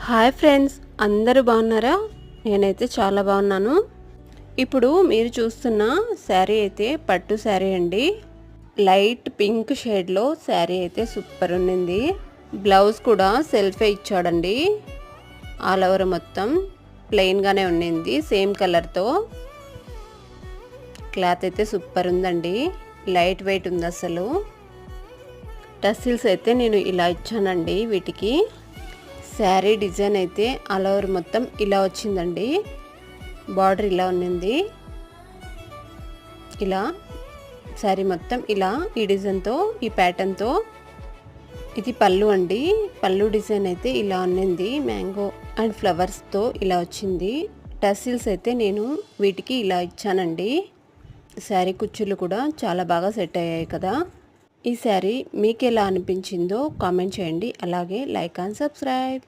Hi friends, అందరూ బాగున్నారా? నేనైతే చాలా బాగున్నాను. ఇప్పుడు మీరు చూస్తున్న శారీ అయితే పట్టు శారీ అండి. లైట్ పింక్ షేడ్లో శారీ అయితే సూపర్ ఉన్నింది. బ్లౌజ్ కూడా సెల్ఫే ఇచ్చాడండి. ఆల్ ఓవర్ మొత్తం ప్లెయిన్గానే ఉన్నింది, సేమ్ కలర్తో. క్లాత్ అయితే సూపర్ ఉందండి, లైట్ వెయిట్ ఉంది అసలు. టసిల్స్ అయితే నేను ఇలా ఇచ్చానండి వీటికి. శారీ డిజైన్ అయితే ఆల్ ఓవర్ మొత్తం ఇలా వచ్చిందండి. బార్డర్ ఇలా ఉన్నింది. ఇలా శారీ మొత్తం ఇలా ఈ డిజైన్తో, ఈ ప్యాటర్న్తో. ఇది పళ్ళు అండి. పళ్ళు డిజైన్ అయితే ఇలా ఉన్నింది, మ్యాంగో అండ్ ఫ్లవర్స్తో ఇలా వచ్చింది. టసిల్స్ అయితే నేను వీటికి ఇలా ఇచ్చానండి. శారీ కుచ్చులు కూడా చాలా బాగా సెట్ అయ్యాయి కదా. ఈ శారీ మీకు ఎలా అనిపించిందో కామెంట్ చేయండి. అలాగే లైక్ అండ్ సబ్స్క్రైబ్.